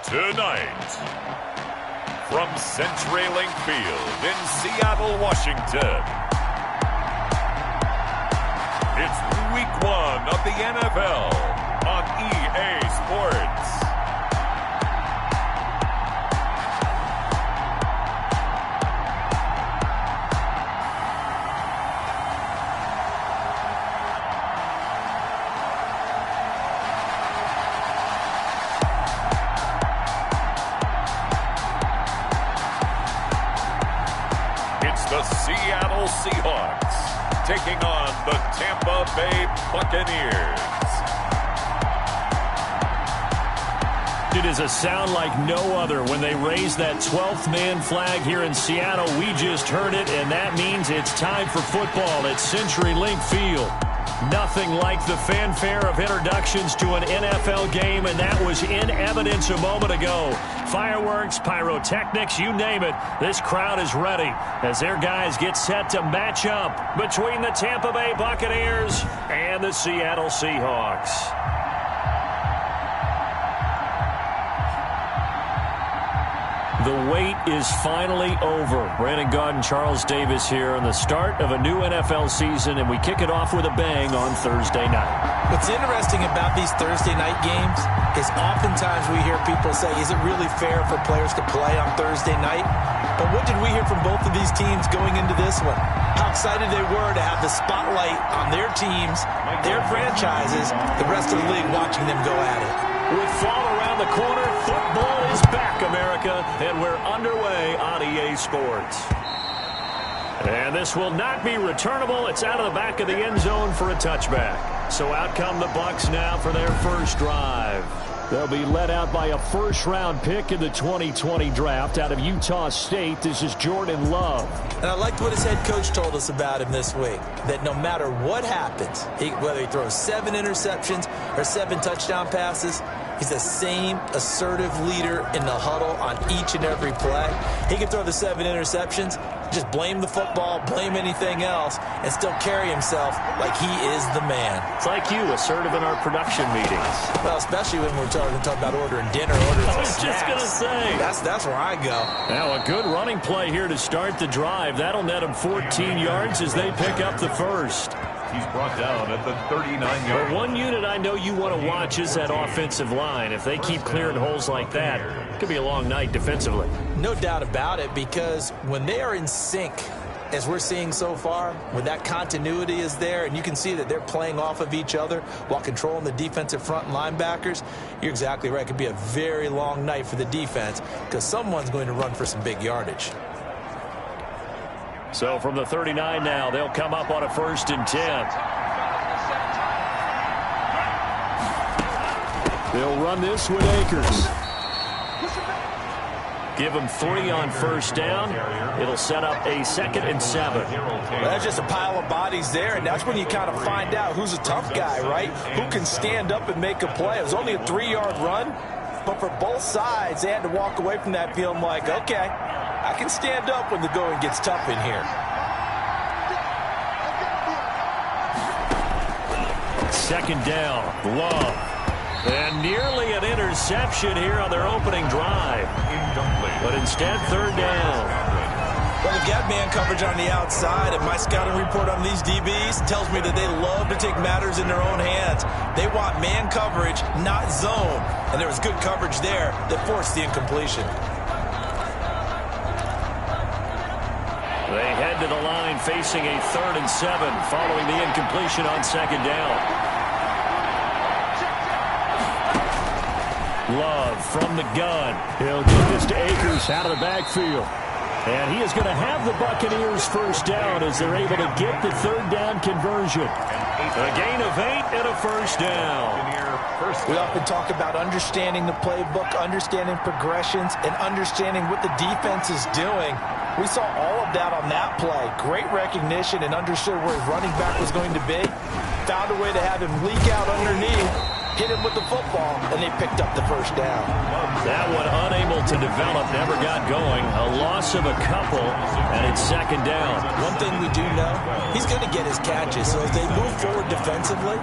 Tonight, from CenturyLink Field in Seattle, Washington, it's Week 1 of the NFL on EA Sports. The Seattle Seahawks taking on the Tampa Bay Buccaneers. It is a sound like no other when they raise that 12th man flag here in Seattle. We just heard it, and that means it's time for football at CenturyLink Field. Nothing like the fanfare of introductions to an NFL game, and that was in evidence a moment ago. Fireworks, pyrotechnics, you name it. This crowd is ready as their guys get set to match up between the Tampa Bay Buccaneers and the Seattle Seahawks. The wait is finally over. Brandon Gaud and Charles Davis here on the start of a new NFL season, and we kick it off with a bang on Thursday night. What's interesting about these Thursday night games is oftentimes we hear people say, is it really fair for players to play on Thursday night? But what did we hear from both of these teams going into this one? How excited they were to have the spotlight on their teams, their franchises, the rest of the league watching them go at it. With fall around the corner, football is back, America, and we're underway on EA Sports. And this will not be returnable. It's out of the back of the end zone for a touchback. So out come the Bucs now for their first drive. They'll be led out by a first-round pick in the 2020 draft out of Utah State. This is Jordan Love. And I liked what his head coach told us about him this week, that no matter what happens, whether he throws 7 interceptions or 7 touchdown passes, he's the same assertive leader in the huddle on each and every play. He can throw the 7 interceptions, just blame the football, blame anything else, and still carry himself like he is the man. It's like you, assertive in our production meetings. Well, especially when we're talking about ordering dinner, ordering I was just going to say. That's where I go. Now a good running play here to start the drive. That'll net him 14 yards as they pick up the first. He's brought down at the 39-yard line. One unit I know you want to watch is that offensive line. If they keep clearing holes like that, it could be a long night defensively. No doubt about it, because when they are in sync, as we're seeing so far, when that continuity is there and you can see that they're playing off of each other while controlling the defensive front and linebackers, you're exactly right. It could be a very long night for the defense because someone's going to run for some big yardage. So from the 39 now, they'll come up on a 1st and 10. They'll run this with Akers. Give them 3 on 1st down. It'll set up a 2nd and 7. Well, that's just a pile of bodies there, and that's when you kind of find out who's a tough guy, right? Who can stand up and make a play. It was only a 3-yard run, but for both sides, they had to walk away from that feeling like, okay, I can stand up when the going gets tough in here. 2nd down, Love. And nearly an interception here on their opening drive. But instead, 3rd down. Well, they've got man coverage on the outside, and my scouting report on these DBs tells me that they love to take matters in their own hands. They want man coverage, not zone. And there was good coverage there that forced the incompletion. They head to the line facing a 3rd and 7 following the incompletion on 2nd down. Love from the gun. He'll get this to Akers out of the backfield. And he is going to have the Buccaneers 1st down as they're able to get the 3rd down conversion. A gain of 8 and a 1st down. We often talk about understanding the playbook, understanding progressions, and understanding what the defense is doing. We saw all of that on that play. Great recognition and understood where his running back was going to be. Found a way to have him leak out underneath, hit him with the football, and they picked up the 1st down. That one unable to develop, never got going. A loss of a couple, and it's 2nd down. One thing we do know, he's going to get his catches. So as they move forward defensively,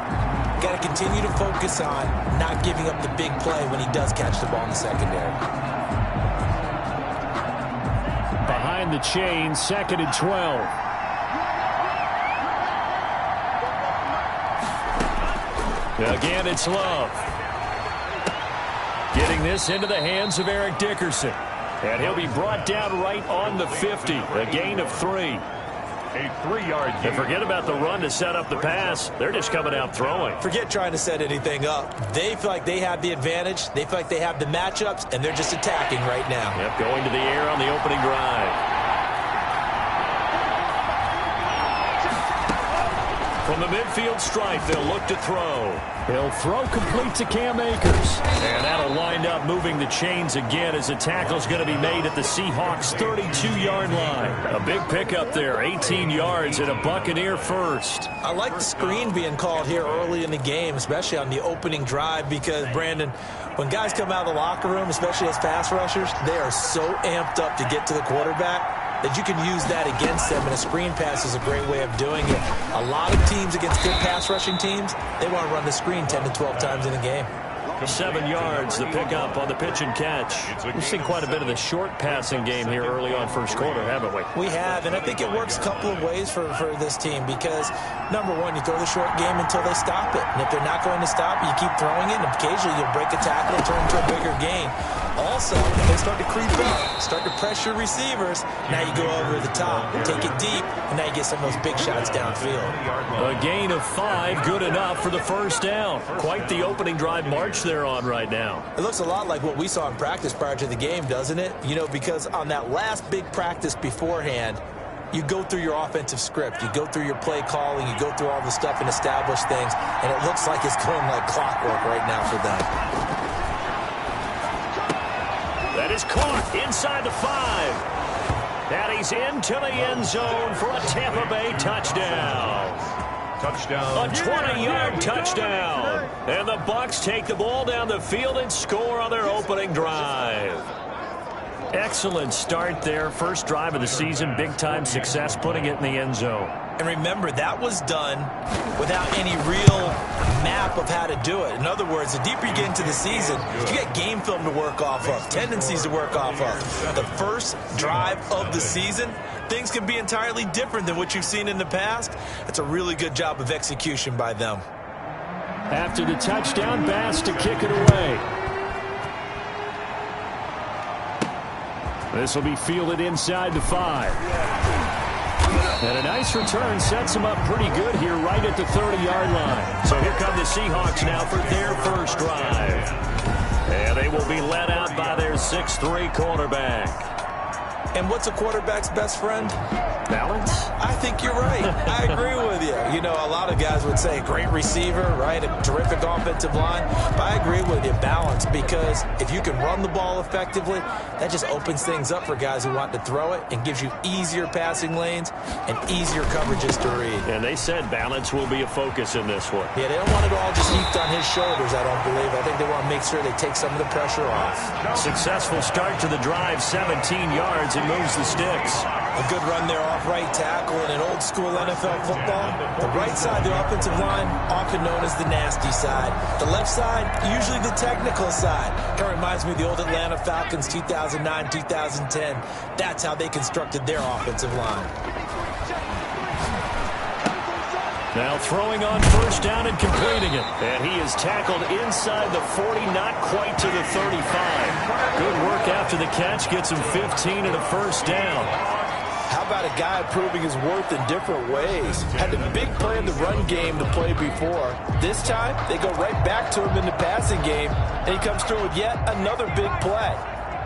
Got to continue to focus on not giving up the big play when he does catch the ball in the secondary. Behind the chain, 2nd and 12. Again, it's Love. Getting this into the hands of Eric Dickerson. And he'll be brought down right on the 50. A gain of 3. A 3-yard gain. And forget about the run to set up the pass. They're just coming out throwing. Forget trying to set anything up. They feel like they have the advantage. They feel like they have the matchups, and they're just attacking right now. Yep, going to the air on the opening drive. From the midfield stripe, they'll look to throw. He'll throw complete to Cam Akers. And that'll wind up moving the chains again as the tackle's going to be made at the Seahawks' 32-yard line. A big pickup there, 18 yards and a Buccaneer first. I like the screen being called here early in the game, especially on the opening drive, because, Brandon, when guys come out of the locker room, especially as pass rushers, they are so amped up to get to the quarterback that you can use that against them, and a screen pass is a great way of doing it. A lot of teams against good pass rushing teams, they want to run the screen 10 to 12 times in a game. 7 yards, the pickup on the pitch and catch. We've seen quite a bit of the short passing game here early on first quarter, haven't we? We have, and I think it works a couple of ways for this team because, number one, you throw the short game until they stop it. And if they're not going to stop it, you keep throwing it, and occasionally you'll break a tackle and turn into a bigger gain. Also, if they start to creep up, start to pressure receivers, now you go over the top, take it deep, and now you get some of those big shots downfield. A gain of 5, good enough for the first down. Quite the opening drive march they're on right now. It looks a lot like what we saw in practice prior to the game, doesn't it? You know, because on that last big practice beforehand, you go through your offensive script, you go through your play calling, you go through all the stuff and establish things, and it looks like it's going like clockwork right now for them. That is caught inside the 5. And he's into the end zone for a Tampa Bay touchdown. Touchdown. A 20-yard touchdown. And the Bucs take the ball down the field and score on their opening drive. Excellent start there. First drive of the season. Big-time success putting it in the end zone. And remember, that was done without any real map of how to do it. In other words, the deeper you get into the season, you get game film to work off of, tendencies to work off of. The first drive of the season, things can be entirely different than what you've seen in the past. It's a really good job of execution by them. After the touchdown, Bass to kick it away. This will be fielded inside the 5. And a nice return sets him up pretty good here right at the 30-yard line. So here come the Seahawks now for their first drive. And they will be led out by their 6'3" quarterback. And what's a quarterback's best friend? Balance? I think you're right. I agree with you. You know, a lot of guys would say great receiver, right? A terrific offensive line. But I agree with you, balance, because if you can run the ball effectively, that just opens things up for guys who want to throw it and gives you easier passing lanes and easier coverages to read. And they said balance will be a focus in this one. Yeah, they don't want it all just heaped on his shoulders, I don't believe. I think they want to make sure they take some of the pressure off. Successful start to the drive, 17 yards, and moves the sticks. A good run there off right tackle in an old school NFL football. The right side, the offensive line, often known as the nasty side. The left side, usually the technical side. Kind of reminds me of the old Atlanta Falcons 2009, 2010. That's how they constructed their offensive line. Now throwing on first down and completing it. And he is tackled inside the 40, not quite to the 35. Good work after the catch, gets him 15 and a first down. How about a guy proving his worth in different ways? Had the big play in the run game to play before. This time, they go right back to him in the passing game, and he comes through with yet another big play.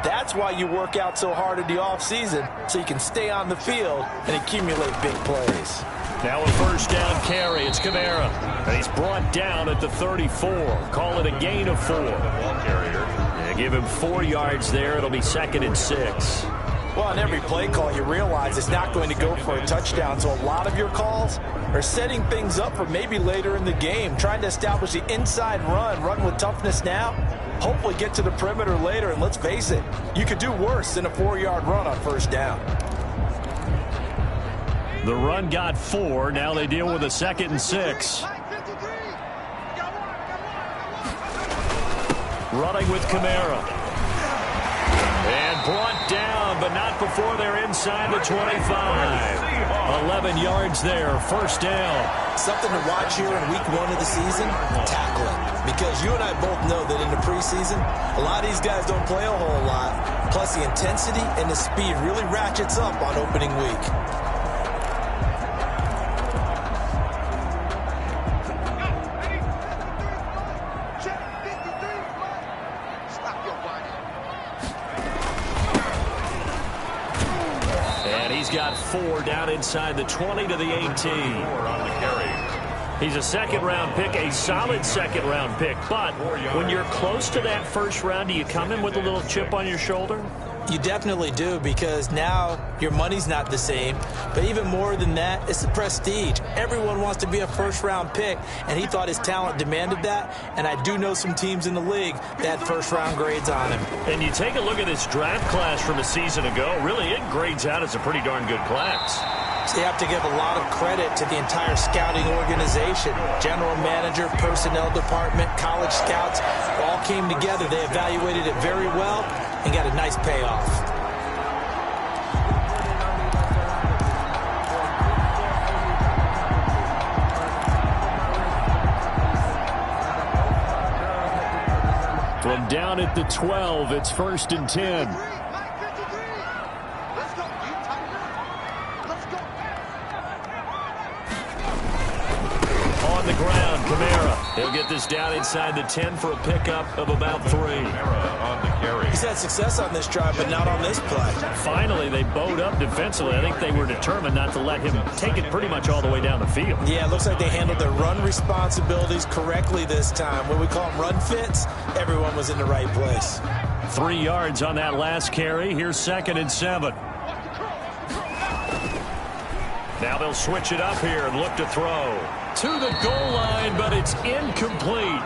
That's why you work out so hard in the offseason, so you can stay on the field and accumulate big plays. Now a first down carry. It's Kamara. And he's brought down at the 34. Call it a gain of 4. Yeah, give him 4 yards there. It'll be 2nd and 6. Well, on every play call, you realize it's not going to go for a touchdown. So a lot of your calls are setting things up for maybe later in the game, trying to establish the inside run with toughness now, hopefully get to the perimeter later. And let's face it, you could do worse than a 4-yard run on first down. The run got 4. Now they deal with a 2nd and 6. Running with Kamara. And brought down, but not before they're inside the 25. 11 yards there, first down. Something to watch here in week 1 of the season, tackling. Because you and I both know that in the preseason, a lot of these guys don't play a whole lot. Plus, the intensity and the speed really ratchets up on opening week. And he's got 4 down inside the 20 to the 18. On the carry. He's a second-round pick, a solid second-round pick. But when you're close to that first round, do you come in with a little chip on your shoulder? You definitely do, because now your money's not the same. But even more than that, it's the prestige. Everyone wants to be a first-round pick, and he thought his talent demanded that. And I do know some teams in the league that had first-round grades on him. And you take a look at this draft class from a season ago, really it grades out as a pretty darn good class. So you have to give a lot of credit to the entire scouting organization. General manager, personnel department, college scouts all came together. They evaluated it very well and got a nice payoff. From down at the 12, it's 1st and 10. On the ground, Kamara. He'll get this down inside the 10 for a pickup of about 3. Kamara on the carry. He's had success on this drive, but not on this play. Finally, they bowed up defensively. I think they were determined not to let him take it pretty much all the way down the field. Yeah, it looks like they handled their run responsibilities correctly this time. When we call them run fits, everyone was in the right place. 3 yards on that last carry. Here's 2nd and 7. Now they'll switch it up here and look to throw. To the goal line, but it's incomplete.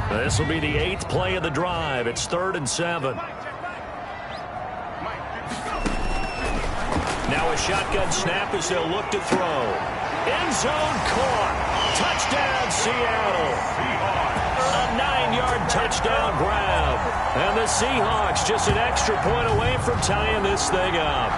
This will be the 8th play of the drive. It's 3rd and 7. Now a shotgun snap as they'll look to throw. End zone caught. Touchdown, Seattle. A 9-yard touchdown grab. And the Seahawks just an extra point away from tying this thing up.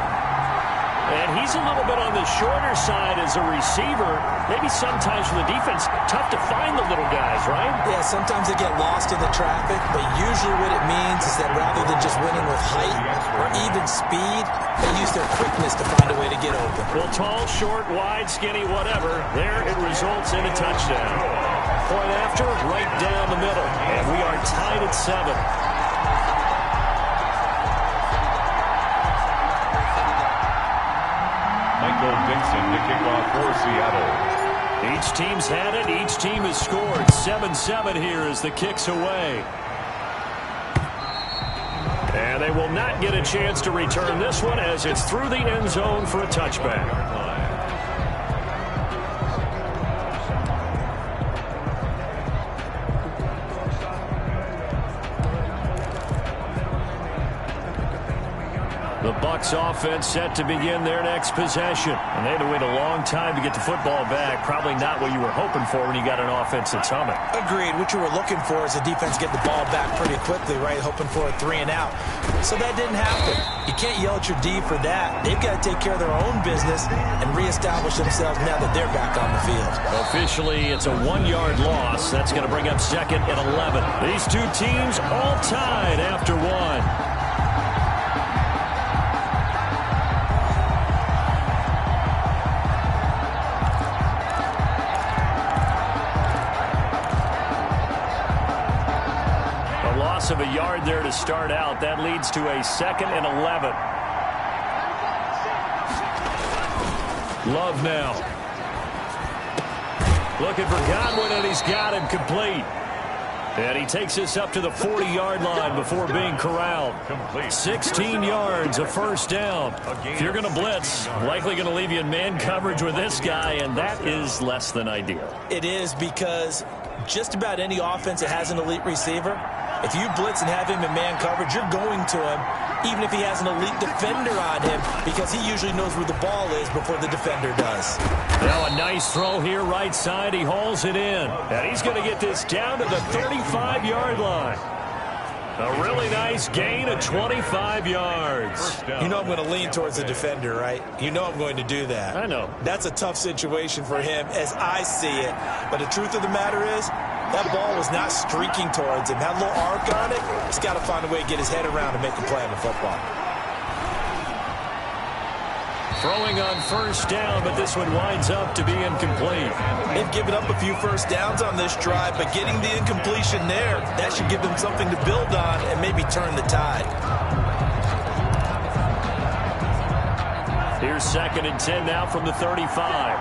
And he's a little bit on the shorter side as a receiver. Maybe sometimes for the defense, tough to find the little guys, right? Yeah, sometimes they get lost in the traffic, but usually what it means is that rather than just winning with height or even speed, they use their quickness to find a way to get open. Well, tall, short, wide, skinny, whatever, there it results in a touchdown. Point after, right down the middle. And we are tied at 7. Dixon to kick off for Seattle. Each team's had it. Each team has scored. 7-7 here as the kick's away. And they will not get a chance to return this one as it's through the end zone for a touchback. The Bucs offense set to begin their next possession. And they had to wait a long time to get the football back. Probably not what you were hoping for when you got an offense that's humming. Agreed. What you were looking for is the defense get the ball back pretty quickly, right? Hoping for a 3 and out. So that didn't happen. You can't yell at your D for that. They've got to take care of their own business and reestablish themselves now that they're back on the field. Officially, it's a 1-yard loss. That's going to bring up 2nd and 11. These two teams all tied after 1. Of a yard there to start out. That leads to a 2nd and 11. Love now. Looking for Godwin, and he's got him complete. And he takes us up to the 40-yard line before being corralled. 16 yards, a first down. If you're going to blitz, likely going to leave you in man coverage with this guy, and that is less than ideal. It is, because just about any offense that has an elite receiver If you blitz and have him in man coverage, you're going to him, even if he has an elite defender on him, because he usually knows where the ball is before the defender does. Now a nice throw here right side. He hauls it in. And he's going to get this down to the 35-yard line. A really nice gain of 25 yards. You know I'm going to lean towards the defender, right? You know I'm going to do that. I know. That's a tough situation for him as I see it. But the truth of the matter is, that ball was not streaking towards him. Had a little arc on it. He's got to find a way to get his head around and make a play on the football. Throwing on first down, but this one winds up to be incomplete. They've given up a few first downs on this drive, but getting the incompletion there, that should give them something to build on and maybe turn the tide. Here's 2nd and 10 now from the 35.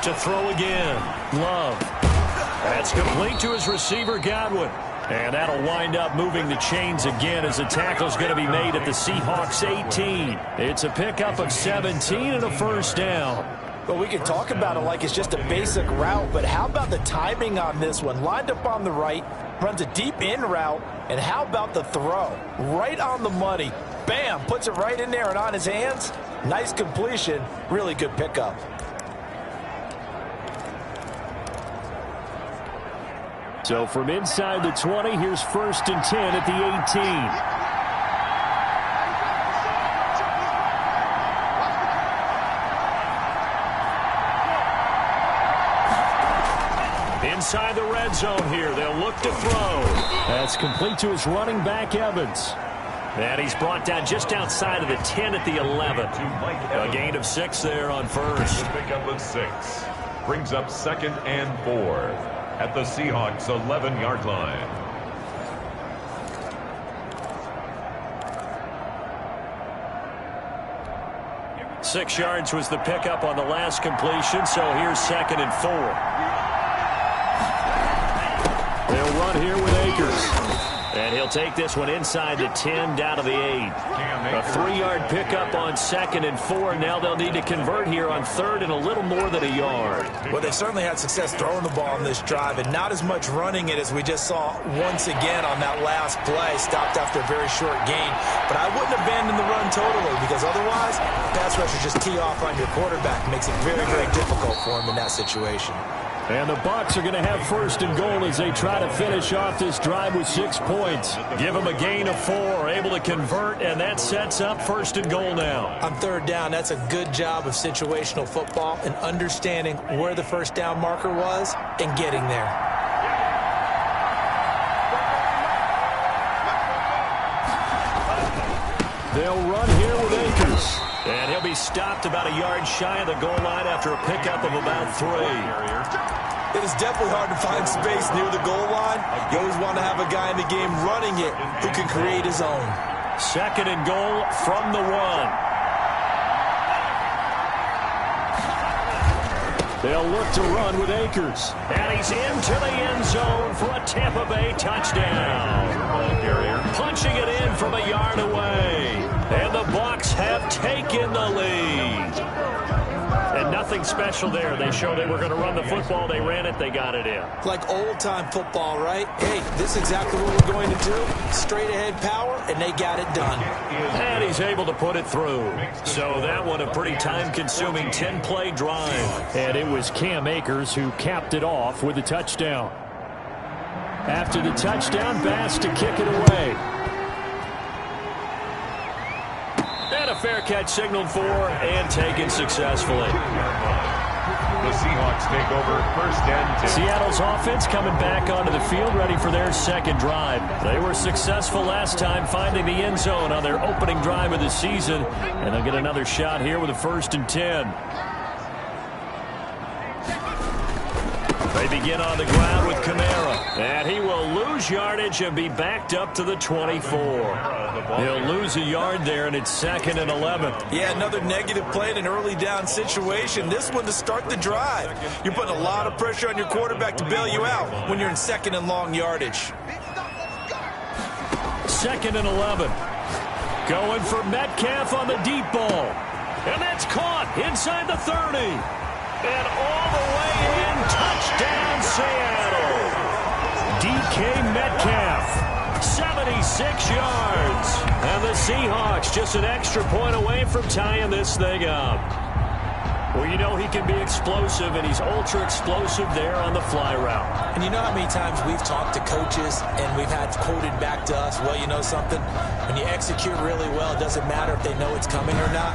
To throw again. Love. That's complete to his receiver, Godwin. And that'll wind up moving the chains again as the tackle's going to be made at the Seahawks 18. It's a pickup of 17 and a first down. Well, we can talk about it like it's just a basic route, but how about the timing on this one? Lined up on the right, runs a deep in route, and how about the throw? Right on the money. Bam, puts it right in there and on his hands. Nice completion, really good pickup. So from inside the 20, here's 1st and 10 at the 18. Inside the red zone here, they'll look to throw. That's complete to his running back, Evans. And he's brought down just outside of the 10 at the 11. A gain of 6 there on first. Pickup of 6. Brings up 2nd and 4. At the Seahawks 11-yard line. Six yards was the pickup on the last completion, so here's 2nd and 4. They'll run here with Akers. And he'll take this one inside the 10 down to the 8. A 3-yard pickup on 2nd and 4. Now they'll need to convert here on 3rd and a little more than a yard. Well, they certainly had success throwing the ball on this drive and not as much running it as we just saw once again on that last play. Stopped after a very short gain. But I wouldn't abandon the run totally because otherwise, pass rushers just tee off on your quarterback. It makes it very, very difficult for him in that situation. And the Bucs are going to have 1st and goal as they try to finish off this drive with 6 points. Give them a gain of 4, able to convert, and that sets up 1st and goal now. On 3rd down, that's a good job of situational football and understanding where the first down marker was and getting there. They'll run here with Akers. And he'll be stopped about a yard shy of the goal line after a pickup of about 3. It is definitely hard to find space near the goal line. You always want to have a guy in the game running it who can create his own. 2nd and goal from the 1. They'll look to run with Akers. And he's into the end zone for a Tampa Bay touchdown. Punching it in from a yard away. And the Bucs have taken the lead. And nothing special there. They showed they were going to run the football. They ran it. They got it in. Like old-time football, right? Hey, this is exactly what we're going to do. Straight-ahead power, and they got it done. And he's able to put it through. So that one a pretty time-consuming 10-play drive. And it was Cam Akers who capped it off with a touchdown. After the touchdown, Bass to kick it away. And a fair catch signaled for and taken successfully. The Seahawks take over 1st and 10. Seattle's offense coming back onto the field, ready for their 2nd drive. They were successful last time finding the end zone on their opening drive of the season, and they'll get another shot here with a 1st and 10. They begin on the ground with Kamara, and he will lose yardage and be backed up to the 24. He'll lose a yard there, and it's 2nd and 11. Yeah, another negative play in an early down situation. This one to start the drive. You're putting a lot of pressure on your quarterback to bail you out when you're in 2nd and long yardage. 2nd and 11. Going for Metcalf on the deep ball. And that's caught inside the 30. And all the way in, touchdown Seattle. DK Metcalf, 76 yards. And the Seahawks just an extra point away from tying this thing up. Well, you know he can be explosive, and he's ultra-explosive there on the fly route. And you know how many times we've talked to coaches and we've had quoted back to us, well, you know something? When you execute really well, it doesn't matter if they know it's coming or not.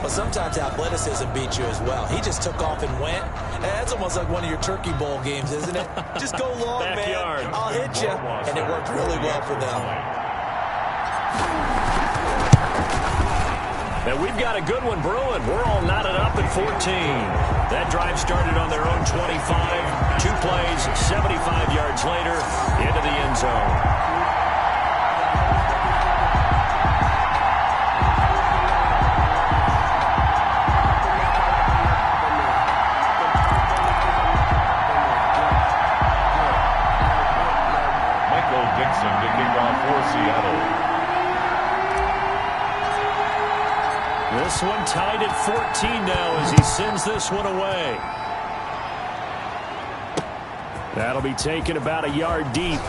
But sometimes athleticism beats you as well. He just took off and went. And that's almost like one of your Turkey Bowl games, isn't it? Just go long, Backyard. man. I'll hit you. And it worked really well for them. And we've got a good one brewing. We're all knotted up at 14. That drive started on their own 25. 2 plays, 75 yards later, into the end zone. To kick off for Seattle. This one tied at 14 now as he sends this one away. That'll be taken about a yard deep.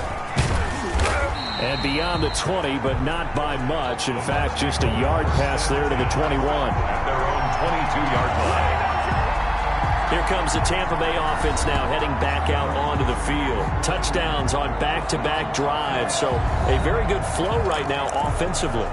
And beyond the 20, but not by much. In fact, just a yard pass there to the 21. At their own 22-yard line. Here comes the Tampa Bay offense now heading back out onto the field. Touchdowns on back-to-back drives. So a very good flow right now offensively.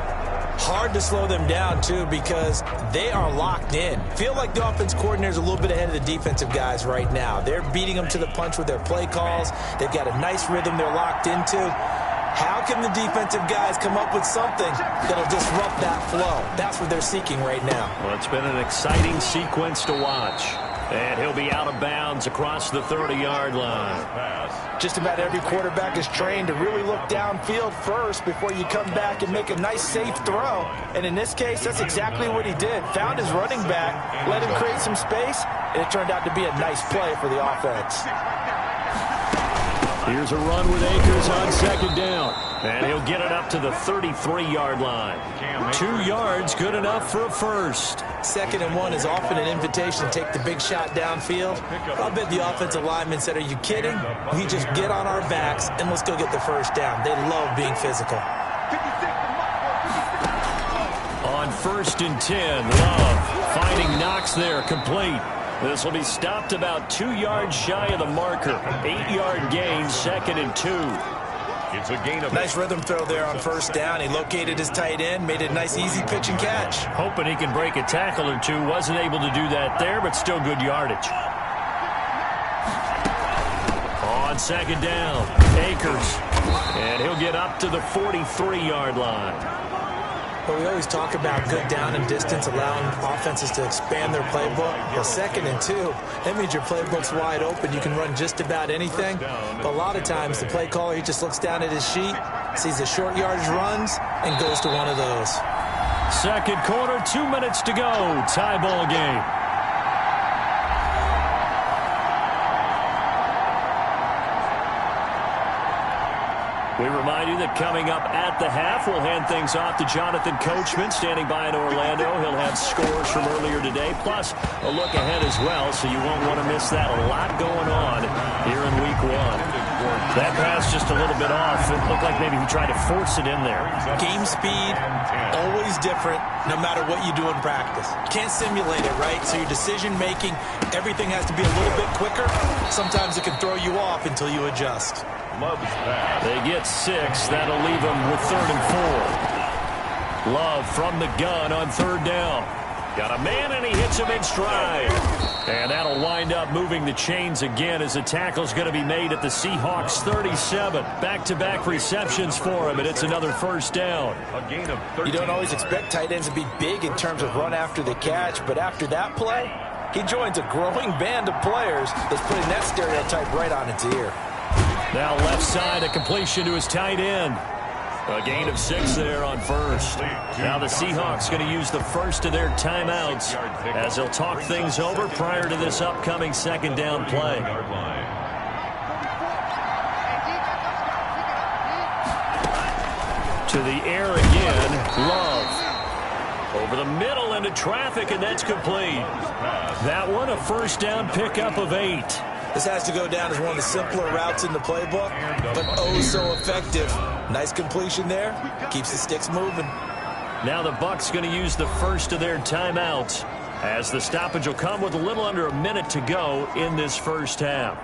Hard to slow them down, too, because they are locked in. Feel like the offense coordinator is a little bit ahead of the defensive guys right now. They're beating them to the punch with their play calls. They've got a nice rhythm they're locked into. How can the defensive guys come up with something that'll disrupt that flow? That's what they're seeking right now. Well, it's been an exciting sequence to watch. And he'll be out of bounds across the 30-yard line. Just about every quarterback is trained to really look downfield first before you come back and make a nice, safe throw. And in this case, that's exactly what he did. Found his running back, let him create some space, and it turned out to be a nice play for the offense. Here's a run with Akers on second down. And he'll get it up to the 33-yard line. 2 yards, good enough for a first. 2nd and 1 is often an invitation to take the big shot downfield. I'll bet the offensive lineman said, are you kidding? We just get on our backs and let's go get the first down. They love being physical. On 1st and 10, Love finding Knox there, complete. This will be stopped about 2 yards shy of the marker. 8-yard gain, 2nd and 2. It's a gain of nice rhythm throw there on 1st down. He located his tight end, made it a nice easy pitch and catch. Hoping he can break a tackle or two. Wasn't able to do that there, but still good yardage. On 2nd down, Akers. And he'll get up to the 43-yard line. But we always talk about good down and distance, allowing offenses to expand their playbook. Well, 2nd and 2, that means your playbook's wide open. You can run just about anything. But a lot of times, the play caller, he just looks down at his sheet, sees the short yardage runs, and goes to one of those. 2nd quarter, 2 minutes to go. Tie ball game. We remind you that coming up at the half, we'll hand things off to Jonathan Coachman, standing by in Orlando. He'll have scores from earlier today, plus a look ahead as well, so you won't want to miss that. A lot going on here in Week 1. That pass just a little bit off. It looked like maybe he tried to force it in there. Game speed, always different, no matter what you do in practice. You can't simulate it, right? So your decision-making, everything has to be a little bit quicker. Sometimes it can throw you off until you adjust. They get 6. That'll leave them with 3rd and 4. Love from the gun on 3rd down. Got a man, and he hits him in stride. And that'll wind up moving the chains again as the tackle's going to be made at the Seahawks 37. Back-to-back receptions for him, and it's another 1st down. You don't always expect tight ends to be big in terms of run after the catch, but after that play, he joins a growing band of players that's putting that stereotype right on its ear. Now left side, a completion to his tight end. A gain of 6 there on 1st. Now the Seahawks going to use the first of their timeouts as they'll talk things over prior to this upcoming 2nd down play. To the air again, Love. Over the middle into traffic, and that's complete. That one, a first down pickup of 8. This has to go down as one of the simpler routes in the playbook, but oh so effective. Nice completion there. Keeps the sticks moving. Now the Bucs going to use the first of their timeouts, as the stoppage will come with a little under a minute to go in this first half.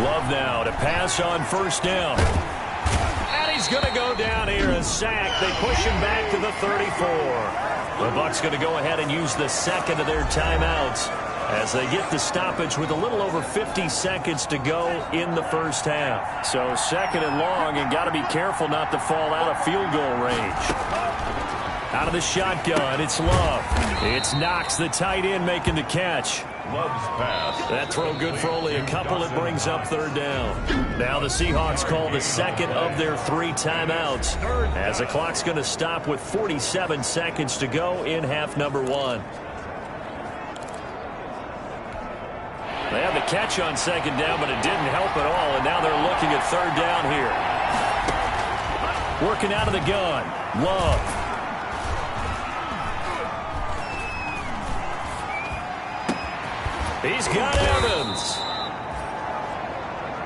Love now to pass on first down. And he's going to go down here, a sack. They push him back to the 34. The Bucs going to go ahead and use the second of their timeouts as they get the stoppage with a little over 50 seconds to go in the first half. So second and long, and got to be careful not to fall out of field goal range. Out of the shotgun, it's Love. It's Knox, the tight end, making the catch. Love's pass. That throw good for only a couple. It brings up third down. Now the Seahawks call the second of their 3 timeouts, as the clock's going to stop with 47 seconds to go in half number 1. They had the catch on second down, but it didn't help at all, and now they're looking at third down here. Working out of the gun, Love. He's got Evans.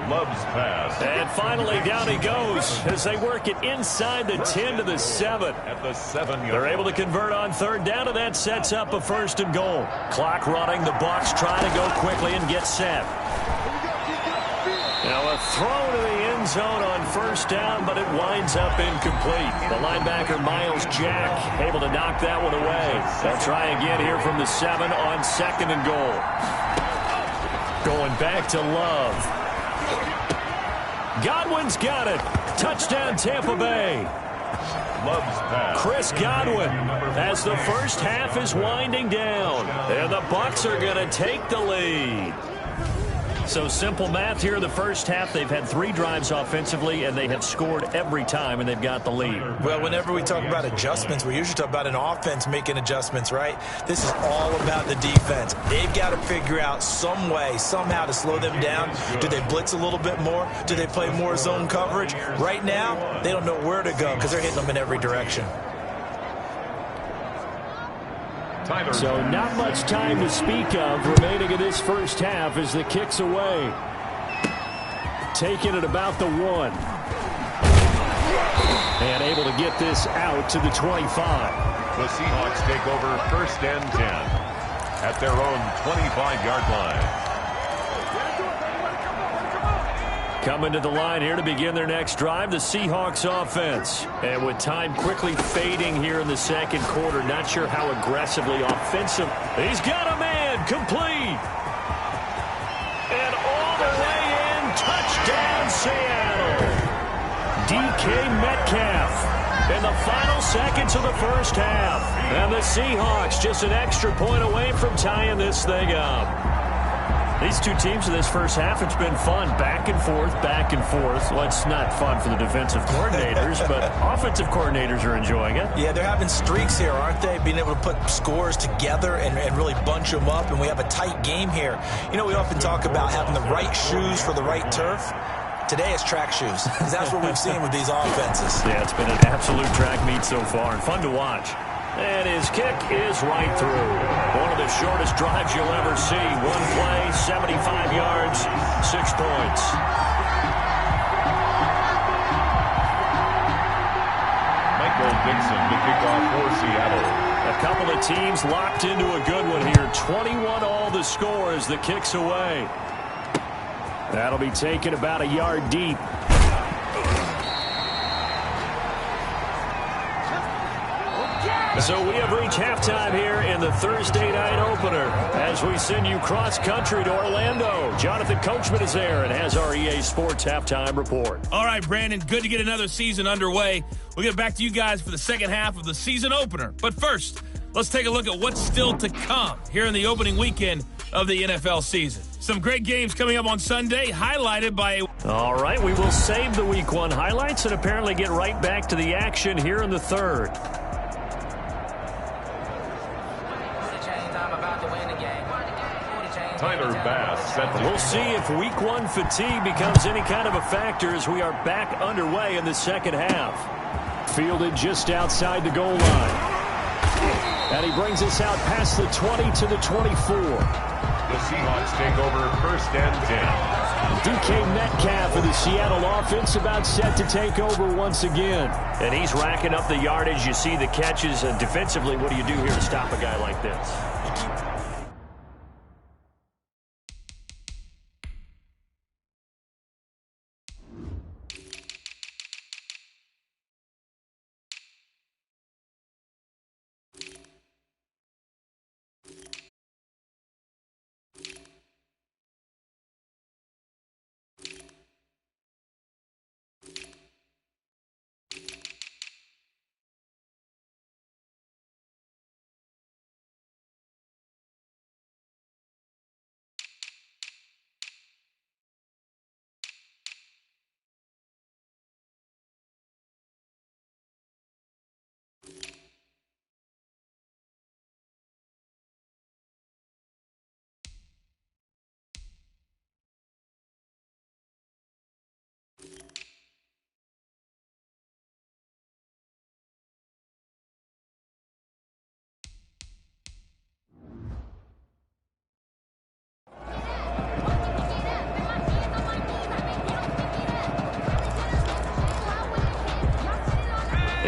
Love's pass. And finally down he goes as they work it inside the 10 to the 7. At the 7-yard. They're able to convert on third down, and that sets up a first and goal. Clock running. The Bucs trying to go quickly and get set. Now a throw to the end zone on first down, but it winds up incomplete. The linebacker Miles Jack able to knock that one away. They'll try again here from the 7 on second and goal. Going back to Love. Godwin's got it. Touchdown Tampa Bay. Love's pass. Chris Godwin as the first half is winding down. And the Bucs are going to take the lead. So simple math here in the first half. They've had 3 drives offensively, and they have scored every time, and they've got the lead. Well, whenever we talk about adjustments, we usually talk about an offense making adjustments, right? This is all about the defense. They've got to figure out some way, somehow to slow them down. Do they blitz a little bit more? Do they play more zone coverage? Right now, they don't know where to go because they're hitting them in every direction. So not much time to speak of remaining in this first half as the kick's away. Taking it about the 1. And able to get this out to the 25. The Seahawks take over first and 10 at their own 25-yard line. Coming to the line here to begin their next drive, the Seahawks offense. And with time quickly fading here in the second quarter, not sure how aggressively offensive. He's got a man, complete. And all the way in, touchdown Seattle. DK Metcalf in the final seconds of the first half. And the Seahawks just an extra point away from tying this thing up. These two teams in this first half, it's been fun. Back and forth, back and forth. Well, it's not fun for the defensive coordinators, but offensive coordinators are enjoying it. Yeah, they're having streaks here, aren't they? Being able to put scores together and really bunch them up, and we have a tight game here. You know, we often talk about having the right shoes for the right turf. Today it's track shoes, because that's what we've seen with these offenses. Yeah, it's been an absolute track meet so far, and fun to watch. And his kick is right through. One of the shortest drives you'll ever see. One play, 75 yards, 6 points. Michael Dixon to kick off for Seattle. A couple of teams locked into a good one here. 21 all the score as the kick's away. That'll be taken about a yard deep. So we have reached halftime here in the Thursday night opener as we send you cross-country to Orlando. Jonathan Coachman is there and has our EA Sports halftime report. All right, Brandon, good to get another season underway. We'll get back to you guys for the second half of the season opener. But first, let's take a look at what's still to come here in the opening weekend of the NFL season. Some great games coming up on Sunday, highlighted by All right, we will save the Week 1 highlights and apparently get right back to the action here in the third. Tyler Bass set to... We'll see if week one fatigue becomes any kind of a factor as we are back underway in the second half. Fielded just outside the goal line. And he brings us out past the 20 to the 24. The Seahawks take over first and 10. DK Metcalf of the Seattle offense about set to take over once again. And he's racking up the yardage. You see the catches. And defensively, what do you do here to stop a guy like this?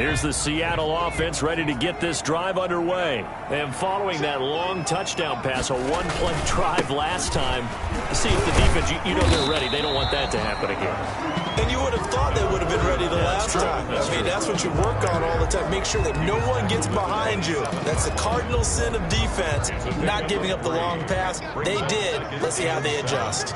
Here's the Seattle offense ready to get this drive underway. And following that long touchdown pass, a one-play drive last time, see if the defense, you know they're ready. They don't want that to happen again. And you would have thought they would have been ready the last time. That's what you work on all the time. Make sure that no one gets behind you. That's the cardinal sin of defense, not giving up the long pass. They did. Let's see how they adjust.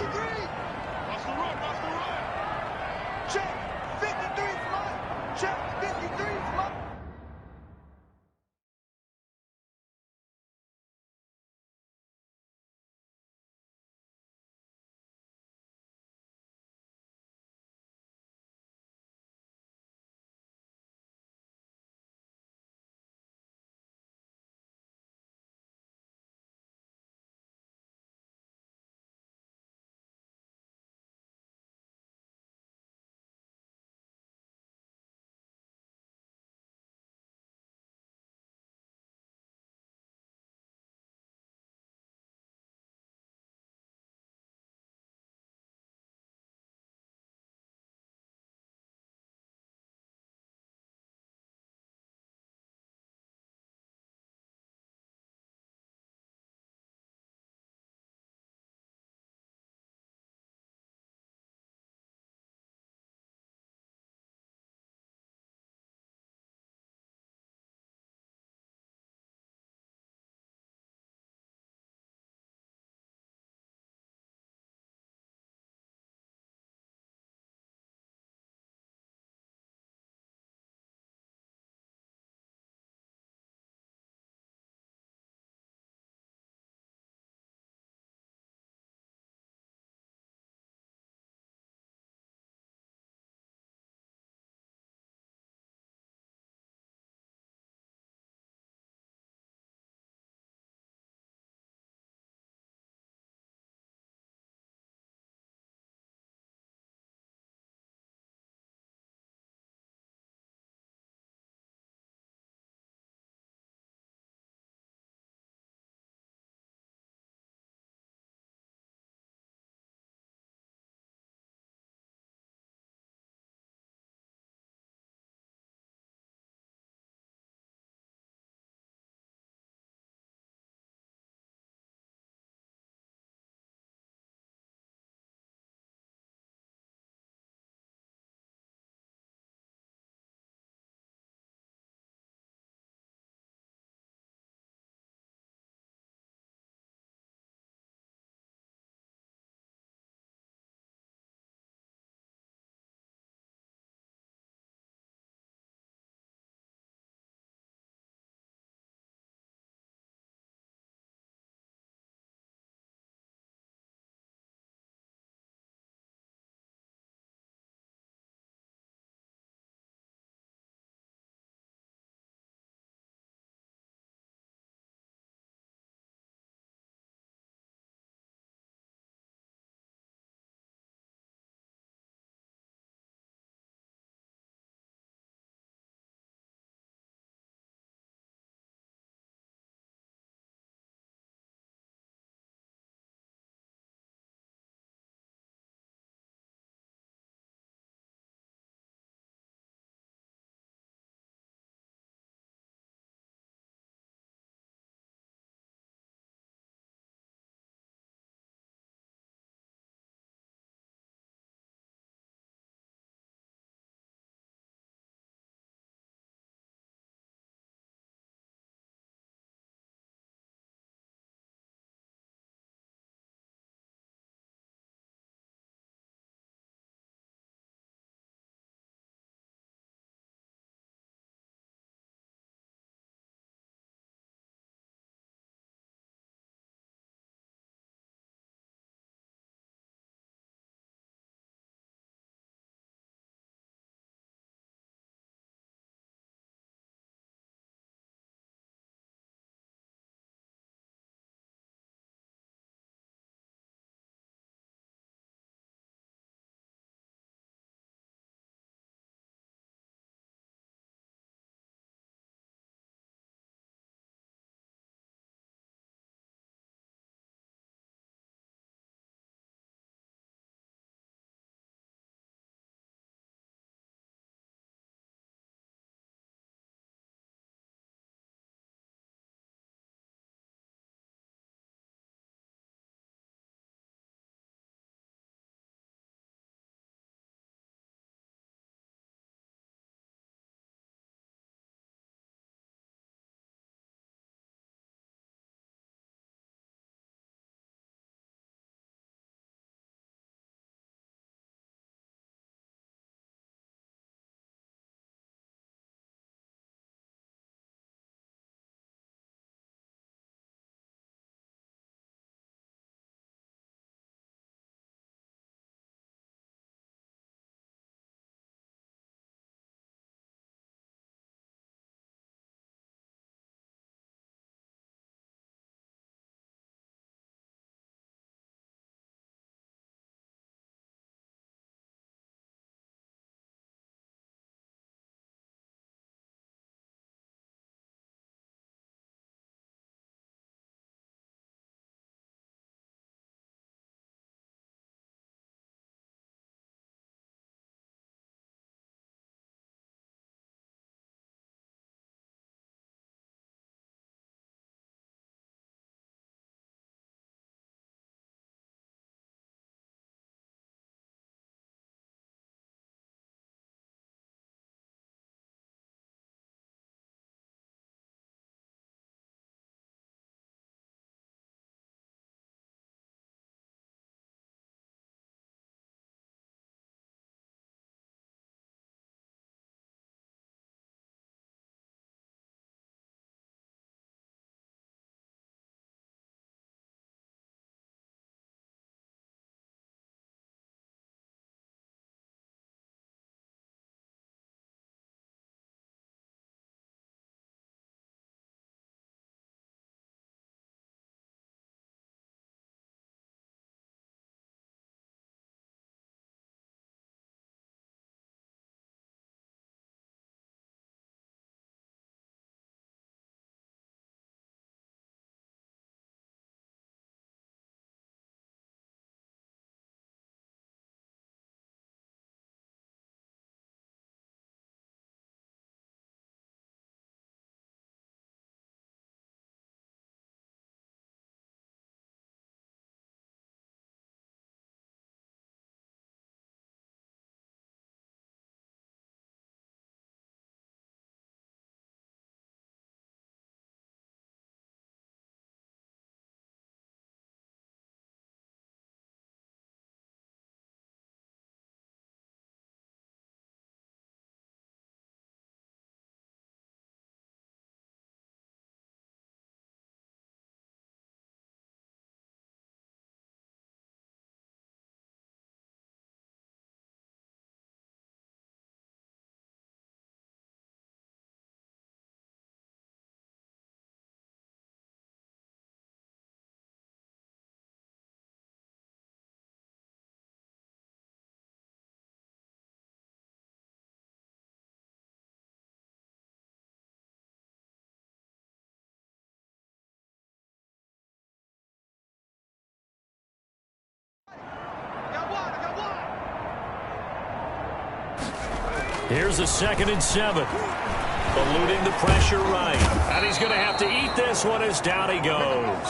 Here's a 2nd and 7. Eluding the pressure right. And he's going to have to eat this one as down he goes.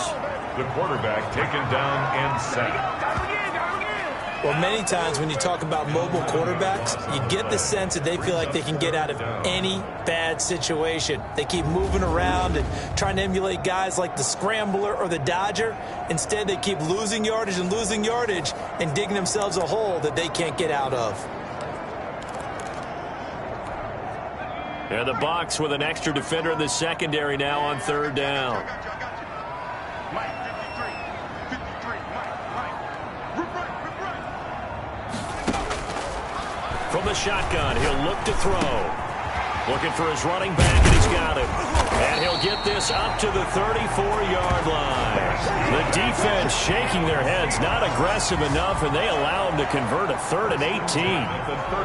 The quarterback taken down and sacked. Well, many times when you talk about mobile quarterbacks, you get the sense that they feel like they can get out of any bad situation. They keep moving around and trying to emulate guys like the scrambler or the dodger. Instead, they keep losing yardage and digging themselves a hole that they can't get out of. And the Bucs with an extra defender in the secondary now on 3rd down. From the shotgun, he'll look to throw. Looking for his running back, and he's got him. And he'll get this up to the 34-yard line. The defense shaking their heads, not aggressive enough, and they allow him to convert a 3rd and 18.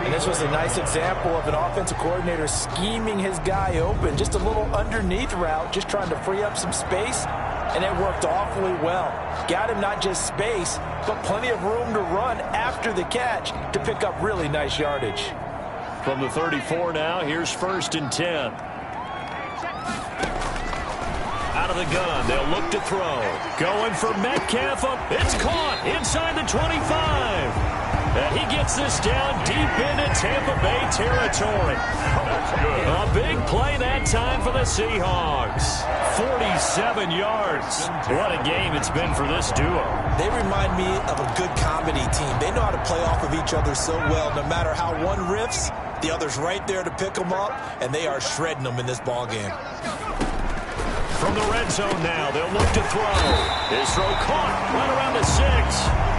And this was a nice example of an offensive coordinator scheming his guy open. Just a little underneath route, just trying to free up some space, and it worked awfully well. Got him not just space, but plenty of room to run after the catch to pick up really nice yardage. From the 34 now, here's 1st and 10. Out of the gun, they'll look to throw. Going for Metcalf. It's caught inside the 25. And he gets this down deep into Tampa Bay territory. A big play that time for the Seahawks. 47 yards. What a game it's been for this duo. They remind me of a good comedy team. They know how to play off of each other so well. No matter how one riffs, the other's right there to pick them up, and they are shredding them in this ball game. From the red zone now, they'll look to throw. His throw caught right around the 6.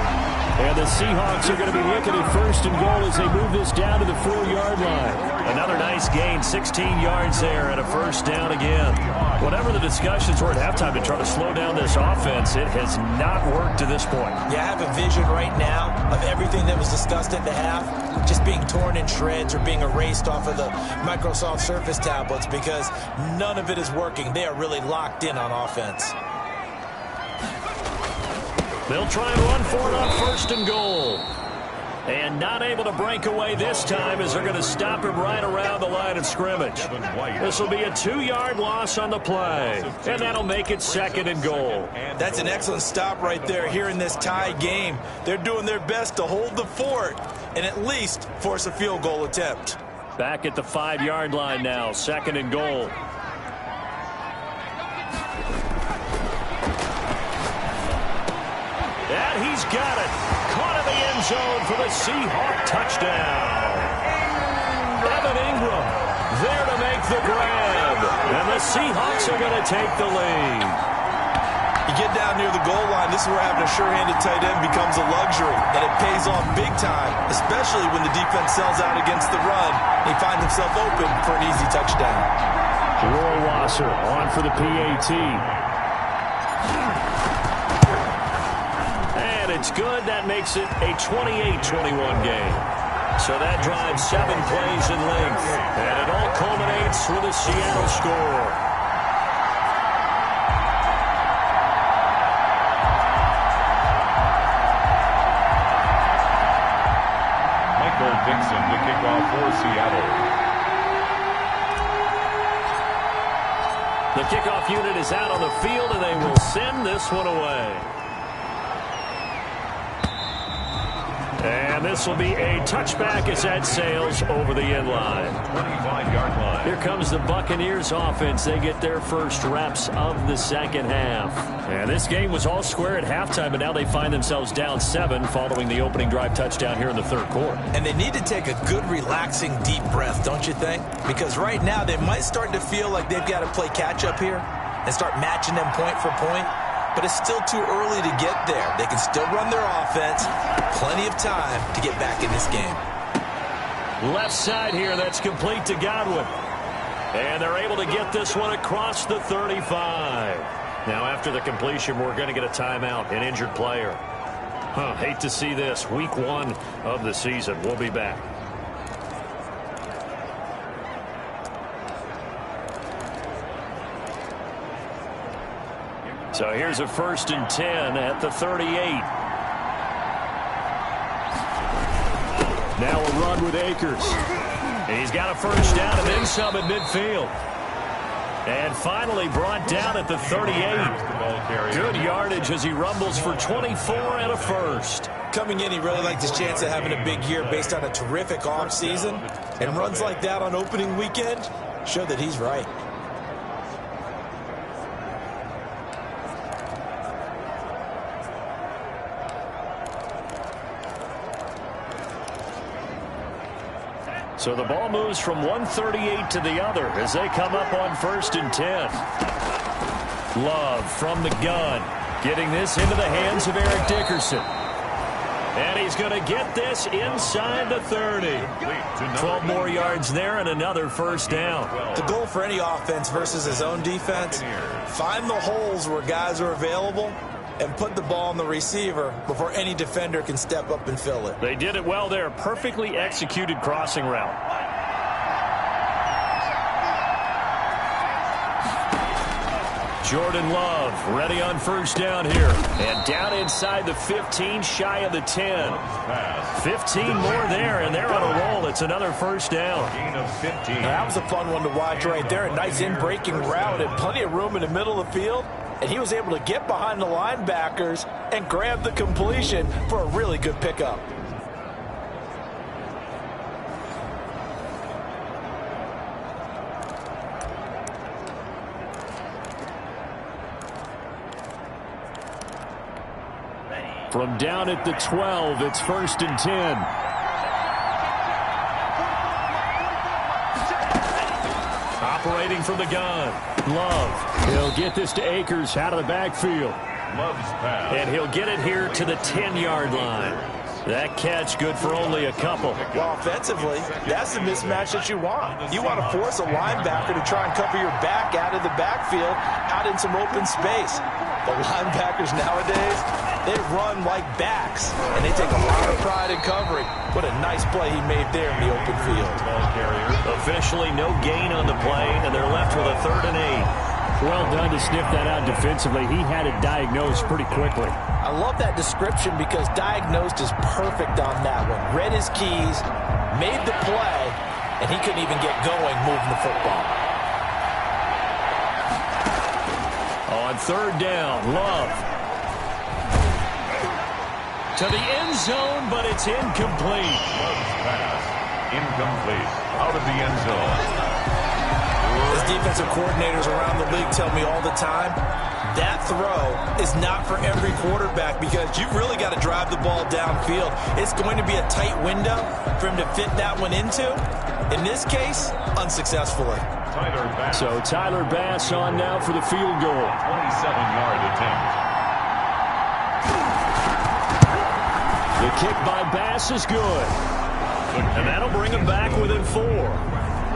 And the Seahawks are going to be looking at 1st and goal as they move this down to the 4-yard line. Another nice gain, 16 yards there, and a 1st down again. Whatever the discussions were at halftime to try to slow down this offense, it has not worked to this point. Yeah, I have a vision right now of everything that was discussed at the half just being torn in shreds or being erased off of the Microsoft Surface tablets because none of it is working. They are really locked in on offense. They'll try and run for it on 1st and goal. And not able to break away this time as they're going to stop him right around the line of scrimmage. This will be a 2-yard loss on the play. And that'll make it 2nd and goal. That's an excellent stop right there here in this tie game. They're doing their best to hold the fort and at least force a field goal attempt. Back at the 5-yard line now, 2nd and goal. And he's got it. Caught in the end zone for the Seahawk touchdown. Evan Ingram there to make the grab. And the Seahawks are going to take the lead. You get down near the goal line, this is where having a sure-handed tight end becomes a luxury. And it pays off big time, especially when the defense sells out against the run. And he finds himself open for an easy touchdown. Roy Wasser on for the PAT. It's good. That makes it a 28-21 game. So that drives 7 plays in length. And it all culminates with a Seattle score. Michael Dixon to kick off for Seattle. The kickoff unit is out on the field, and they will send this one away. And this will be a touchback as that sails over the end line. 25-yard line. Here comes the Buccaneers offense. They get their first reps of the second half. And this game was all square at halftime, but now they find themselves down 7 following the opening drive touchdown here in the 3rd quarter. And they need to take a good, relaxing, deep breath, don't you think? Because right now they might start to feel like they've got to play catch-up here and start matching them point for point. But it's still too early to get there. They can still run their offense. Plenty of time to get back in this game. Left side here, that's complete to Godwin. And they're able to get this one across the 35. Now after the completion, we're going to get a timeout, an injured player. Hate to see this. Week 1 of the season. We'll be back. So here's a 1st and 10 at the 38. Now a run with Akers. He's got a first down and then some at midfield. And finally brought down at the 38. Good yardage as he rumbles for 24 and a first. Coming in, he really liked his chance of having a big year based on a terrific offseason. And runs like that on opening weekend show that he's right. So the ball moves from 138 to the other as they come up on 1st and 10. Love from the gun, getting this into the hands of Eric Dickerson. And he's going to get this inside the 30. 12 more yards there and another first down. The goal for any offense versus his own defense, find the holes where guys are available and put the ball on the receiver before any defender can step up and fill it. They did it well there. Perfectly executed crossing route. Jordan Love ready on first down here. And down inside the 15, shy of the 10. 15 more there, and they're on a roll. It's another first down. That was a fun one to watch right there. A nice in-breaking route and plenty of room in the middle of the field. And he was able to get behind the linebackers and grab the completion for a really good pickup. From down at the 12, it's 1st and 10. Operating from the gun. Love. He'll get this to Akers out of the backfield. Love's pass. And he'll get it here to the 10-yard line. That catch good for only a couple. Well, offensively, that's the mismatch that you want. You want to force a linebacker to try and cover your back out of the backfield, out in some open space. The linebackers nowadays, they run like backs, and they take a lot of pride in covering. What a nice play he made there in the open field. Officially no gain on the play, and they're left with a 3rd and 8. Well done to sniff that out defensively. He had it diagnosed pretty quickly. I love that description because diagnosed is perfect on that one. Read his keys, made the play, and he couldn't even get going moving the football. On 3rd down, Love. To the end zone, but it's incomplete. Love's pass. Incomplete. Out of the end zone. As defensive coordinators around the league tell me all the time, that throw is not for every quarterback because you've really got to drive the ball downfield. It's going to be a tight window for him to fit that one into. In this case, unsuccessfully. So Tyler Bass on now for the field goal. 27-yard attempt. The kick by Bass is good. And that'll bring him back within 4.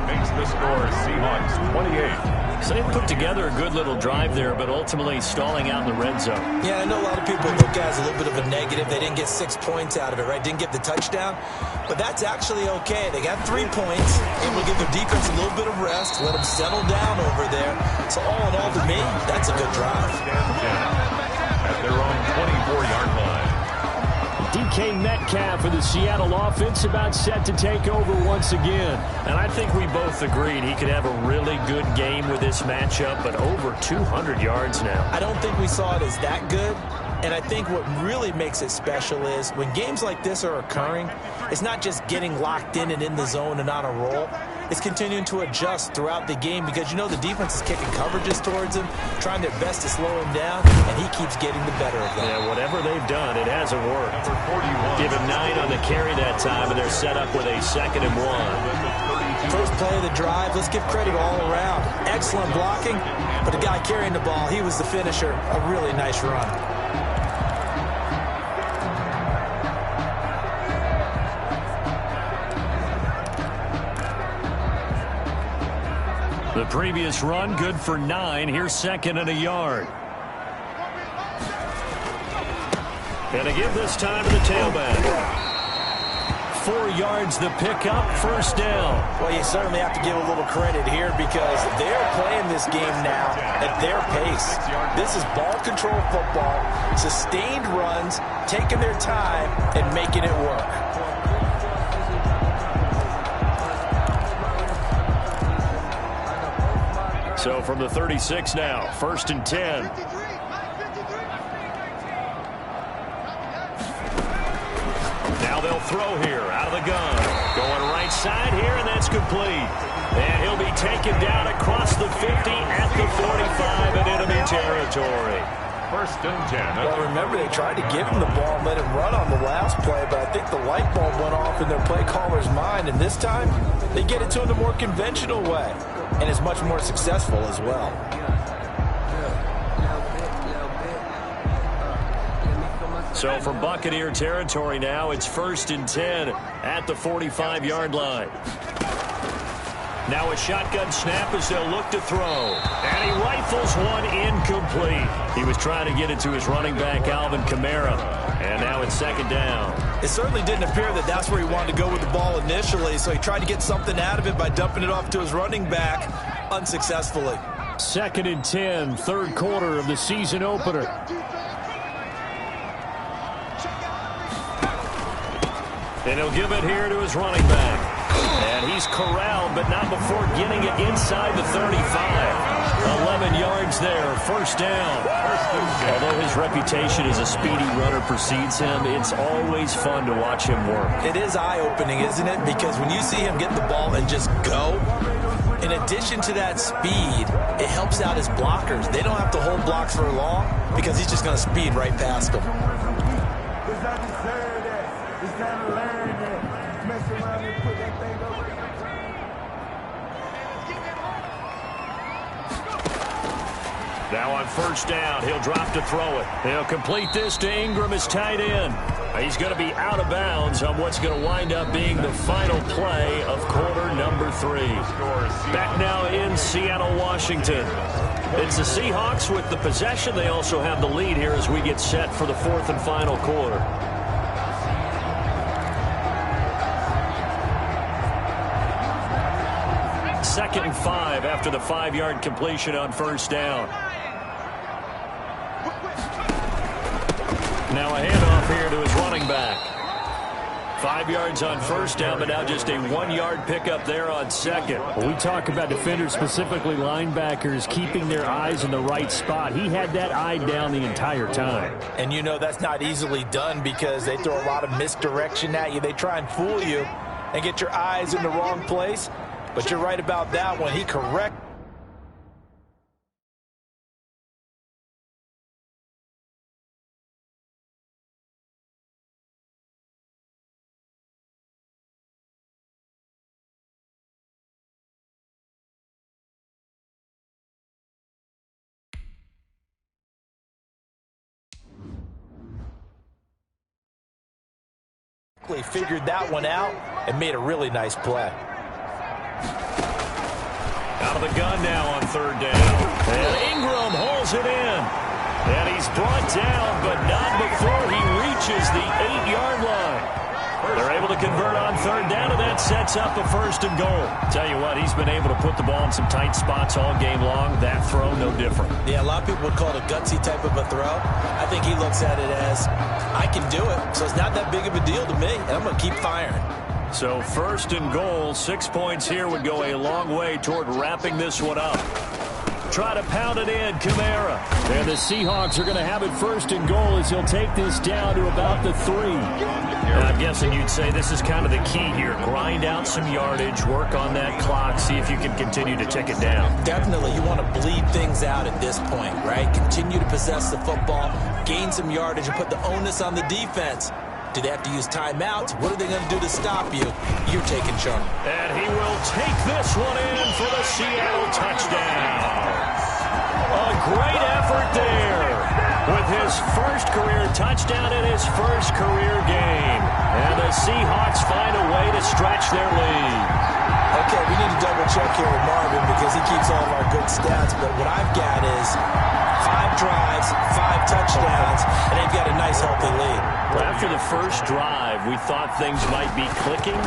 Makes the score Seahawks 28. So they put together a good little drive there, but ultimately stalling out in the red zone. Yeah, I know a lot of people look at it as a little bit of a negative. They didn't get 6 points out of it, right? Didn't get the touchdown. But that's actually okay. They got 3 points. Able to give their defense a little bit of rest, let them settle down over there. So all in all, to me, that's a good drive. At their own 24-yard line. DK Metcalf for the Seattle offense about set to take over once again. And I think we both agreed he could have a really good game with this matchup, but over 200 yards now. I don't think we saw it as that good. And I think what really makes it special is when games like this are occurring, it's not just getting locked in and in the zone and on a roll. It's continuing to adjust throughout the game because you know the defense is kicking coverages towards him, trying their best to slow him down, and he keeps getting the better of them. Yeah, whatever they've done, it hasn't worked. Give him 9 on the carry that time, and they're set up with a 2nd and 1. First play of the drive, let's give credit all around. Excellent blocking, but the guy carrying the ball, he was the finisher. A really nice run. The previous run, good for 9. Here's 2nd and a yard. And a give this time to the tailback. 4 yards the pickup, first down. Well, you certainly have to give a little credit here because they're playing this game now at their pace. This is ball control football, sustained runs, taking their time and making it work. So from the 36 now, 1st and 10. Now they'll throw here out of the gun. Going right side here, and that's complete. And he'll be taken down across the 50 at the 45 in enemy territory. 1st and 10. Well, remember, they tried to give him the ball and let him run on the last play, but I think the light bulb went off in their play caller's mind, and this time they get it to him the more conventional way, and it's much more successful as well. So from Buccaneer territory now, it's 1st and 10 at the 45-yard line. Now a shotgun snap as they'll look to throw. And he rifles one incomplete. He was trying to get it to his running back, Alvin Kamara. And now it's 2nd down. It certainly didn't appear that that's where he wanted to go with the ball initially, so he tried to get something out of it by dumping it off to his running back unsuccessfully. 2nd and 10, 3rd quarter of the season opener. And he'll give it here to his running back. And he's corralled, but not before getting it inside the 35. 11 yards there, 1st down. Although his reputation as a speedy runner precedes him, it's always fun to watch him work. It is eye-opening, isn't it? Because when you see him get the ball and just go, in addition to that speed, it helps out his blockers. They don't have to hold blocks for long because he's just going to speed right past them. Now on 1st down, he'll drop to throw it. He'll complete this to Ingram as tight end. He's going to be out of bounds on what's going to wind up being the final play of quarter number 3. Back now in Seattle, Washington. It's the Seahawks with the possession. They also have the lead here as we get set for the 4th and final quarter. Second and 5 after the 5-yard completion on 1st down. Now a handoff here to his running back. 5 yards on 1st down, but now just a 1-yard pickup there on 2nd. When we talk about defenders, specifically linebackers, keeping their eyes in the right spot, he had that eye down the entire time. And you know that's not easily done because they throw a lot of misdirection at you. They try and fool you and get your eyes in the wrong place. But you're right about that one. He correct. Figured that one out and made a really nice play. Out of the gun now on 3rd down. And Ingram holds it in. And he's brought down, but not before he reaches the 8-yard line. They're able to convert on 3rd down, and that sets up a 1st and goal. Tell you what, he's been able to put the ball in some tight spots all game long. That throw, no different. Yeah, a lot of people would call it a gutsy type of a throw. I think he looks at it as, I can do it, so it's not that big of a deal to me, and I'm going to keep firing. So 1st and goal, 6 points here would go a long way toward wrapping this one up. Try to pound it in, Kamara. And the Seahawks are going to have it 1st and goal as he'll take this down to about the 3. I'm guessing you'd say this is kind of the key here. Grind out some yardage, work on that clock, see if you can continue to tick it down. Definitely, you want to bleed things out at this point, right? Continue to possess the football, gain some yardage, and put the onus on the defense. Do they have to use timeouts? What are they going to do to stop you? You're taking charge. And he will take this one in for the Seattle touchdown. A great effort there with his first career touchdown in his first career game. And the Seahawks find a way to stretch their lead. Okay, we need to double check here with Marvin because he keeps all of our good stats. But what I've got is 5 drives, 5 touchdowns, and they've got a nice healthy lead. Well, after the first drive, we thought things might be clicking.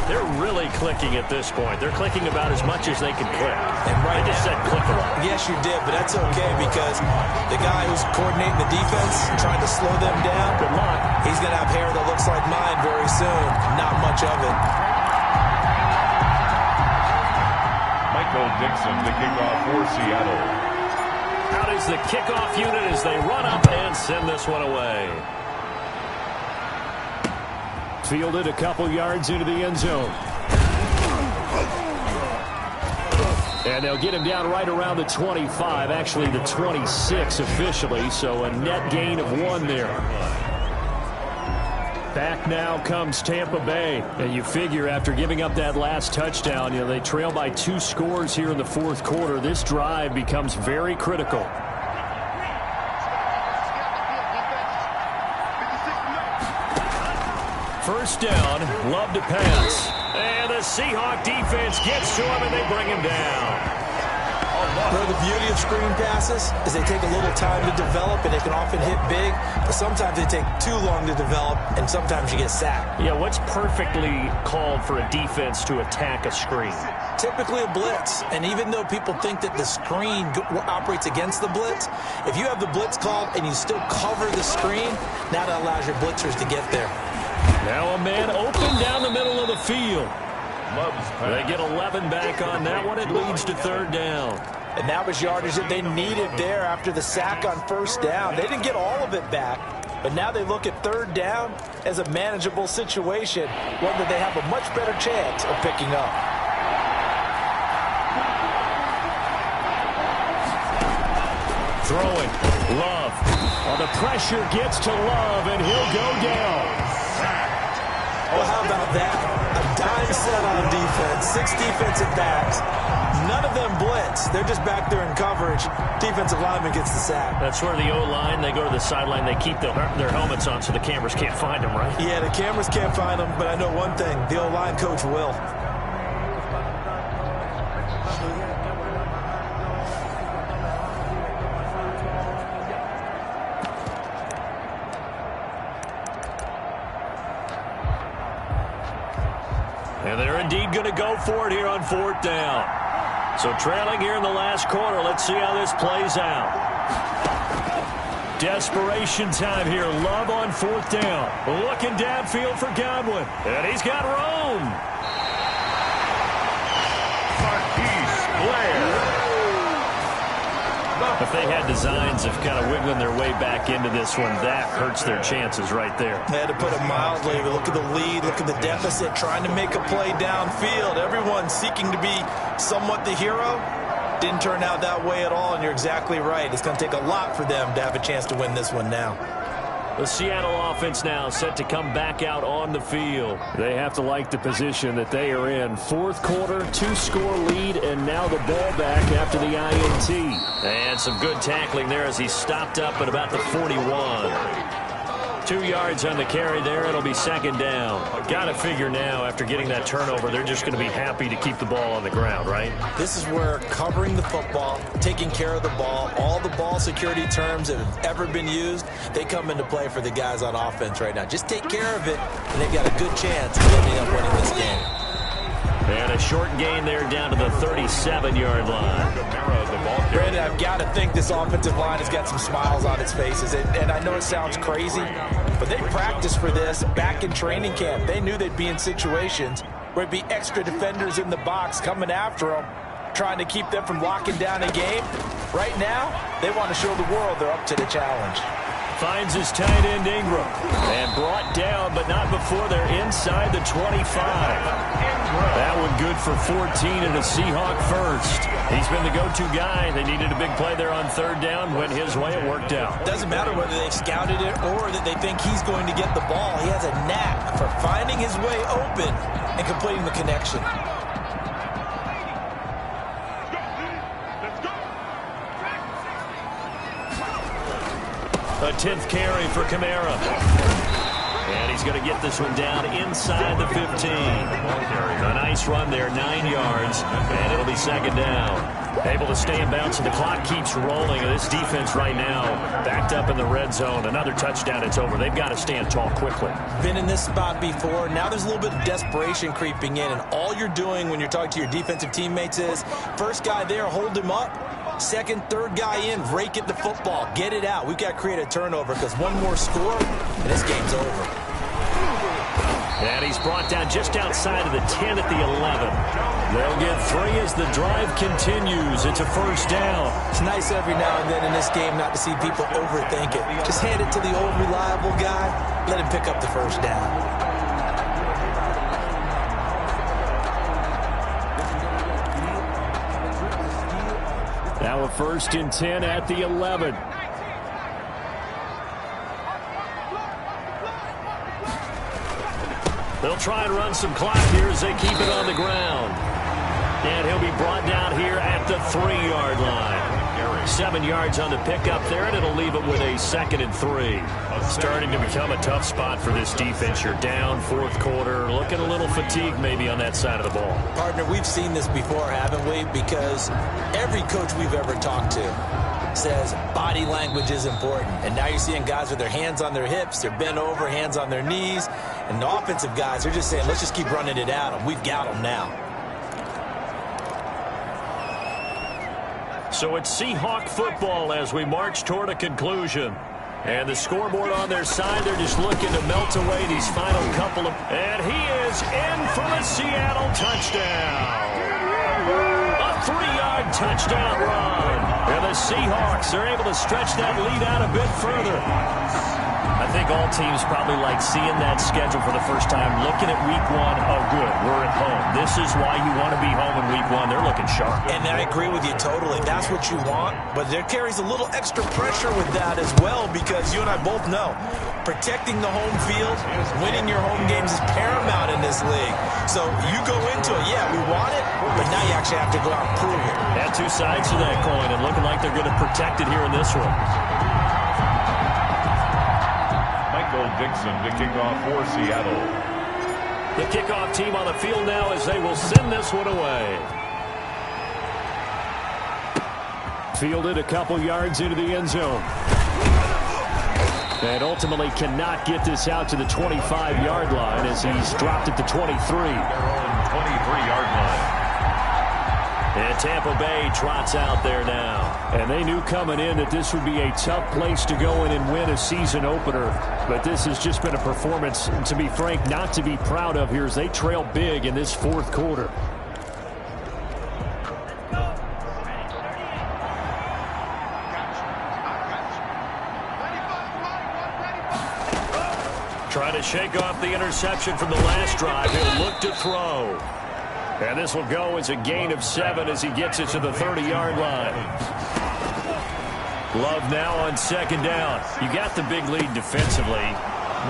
They're really clicking at this point. They're clicking about as much as they can click. And right I just said click a lot. Yes, you did, but that's okay because the guy who's coordinating the defense, trying to slow them down, good luck. He's going to have hair that looks like mine very soon. Not much of it. Michael Dixon to kick off for Seattle. Out is the kickoff unit as they run up and send this one away. Fielded a couple yards into the end zone. And they'll get him down right around the 25, actually the 26 officially, so a net gain of 1 there. Back now comes Tampa Bay. And you figure after giving up that last touchdown, they trail by 2 scores here in the fourth quarter. This drive becomes very critical. First down, Love to pass. And the Seahawk defense gets to him and they bring him down. The beauty of screen passes is they take a little time to develop, and they can often hit big, but sometimes they take too long to develop, and sometimes you get sacked. Yeah, what's perfectly called for a defense to attack a screen? Typically a blitz, and even though people think that the screen operates against the blitz, if you have the blitz called and you still cover the screen, now that allows your blitzers to get there. Now a man open down the middle of the field. They get 11 back on that one. It leads to third down. And that was yardage that they needed there after the sack on first down. They didn't get all of it back, but now they look at third down as a manageable situation, one that they have a much better chance of picking up. Throwing. Love. Well, the pressure gets to Love, and he'll go down. Well, how about that? A dime set on defense, 6 defensive backs. None of them blitz. They're just back there in coverage. Defensive lineman gets the sack. That's where the O-line, they go to the sideline, they keep their helmets on so the cameras can't find them, right? Yeah, the cameras can't find them, but I know one thing. The O-line coach will. And they're indeed going to go for it here on fourth down. So trailing here in the last quarter. Let's see how this plays out. Desperation time here. Love on fourth down. Looking downfield for Godwin. And he's got room. Marquise Blair. If they had designs of kind of wiggling their way back into this one, that hurts their chances right there. They had to put it mildly, but look at the lead, look at the deficit, trying to make a play downfield. Everyone seeking to be somewhat the hero. Didn't turn out that way at all, and you're exactly right. It's going to take a lot for them to have a chance to win this one now. The Seattle offense now set to come back out on the field. They have to like the position that they are in. Fourth quarter, 2-score lead, and now the ball back after the INT. And some good tackling there as he stopped up at about the 41. 2 yards on the carry there. It'll be second down. Got to figure now, after getting that turnover, they're just going to be happy to keep the ball on the ground, right? This is where covering the football, taking care of the ball, all the ball security terms that have ever been used, they come into play for the guys on offense right now. Just take care of it, and they've got a good chance of ending up winning this game. And a short gain there down to the 37-yard line. Brandon, I've got to think this offensive line has got some smiles on its faces. And I know it sounds crazy, but they practiced for this back in training camp. They knew they'd be in situations where it'd be extra defenders in the box coming after them, trying to keep them from locking down a game. Right now, they want to show the world they're up to the challenge. Finds his tight end Ingram. And brought down, but not before they're inside the 25. That one good for 14 and a Seahawk first. He's been the go-to guy. They needed a big play there on third down. Went his way. It worked out. Doesn't matter whether they've scouted it or that they think he's going to get the ball. He has a knack for finding his way open and completing the connection. A 10th carry for Kamara. And he's going to get this one down inside the 15. A nice run there, 9 yards, and it'll be second down. Able to stay in bounds, and the clock keeps rolling. And this defense right now backed up in the red zone. Another touchdown, it's over. They've got to stand tall quickly. Been in this spot before. Now there's a little bit of desperation creeping in, and all you're doing when you're talking to your defensive teammates is, first guy there, hold him up. Second, third guy in, rake at the football. Get it out. We've got to create a turnover because one more score, and this game's over. And he's brought down just outside of the 10 at the 11. They'll get 3 as the drive continues. It's a first down. It's nice every now and then in this game not to see people overthink it. Just hand it to the old reliable guy. Let him pick up the first down. Now a 1st and 10 at the 11. They'll try and run some clock here as they keep it on the ground. And he'll be brought down here at the 3-yard line. 7 yards on the pickup there, and it'll leave it with a 2nd and 3. Starting to become a tough spot for this defense. You're down 4th quarter, looking a little fatigued maybe on that side of the ball. Partner, we've seen this before, haven't we? Because every coach we've ever talked to says body language is important. And now you're seeing guys with their hands on their hips, they're bent over, hands on their knees. And the offensive guys are just saying, let's just keep running it at them. We've got them now. So it's Seahawk football as we march toward a conclusion. And the scoreboard on their side, they're just looking to melt away these final couple of... And he is in for a Seattle touchdown. A 3-yard touchdown run. And the Seahawks are able to stretch that lead out a bit further. I think all teams probably like seeing that schedule for the first time, looking at week 1, oh good, we're at home. This is why you want to be home in week 1. They're looking sharp. And I agree with you totally. That's what you want, but there carries a little extra pressure with that as well, because you and I both know protecting the home field, winning your home games is paramount in this league. So you go into it, yeah, we want it, but now you actually have to go out and prove it. Had 2 sides to that coin, and looking like they're going to protect it here in this one. Dixon to kick off for Seattle. The kickoff team on the field now as they will send this one away. Fielded a couple yards into the end zone. And ultimately cannot get this out to the 25-yard line as he's dropped at the 23. Their own 23-yard line. And Tampa Bay trots out there now. And they knew coming in that this would be a tough place to go in and win a season opener. But this has just been a performance, to be frank, not to be proud of here as they trail big in this 4th quarter. Trying to shake off the interception from the last drive. He'll look to throw. And this will go as a gain of 7 as he gets it to the 30-yard line. Love now on 2nd down. You got the big lead defensively.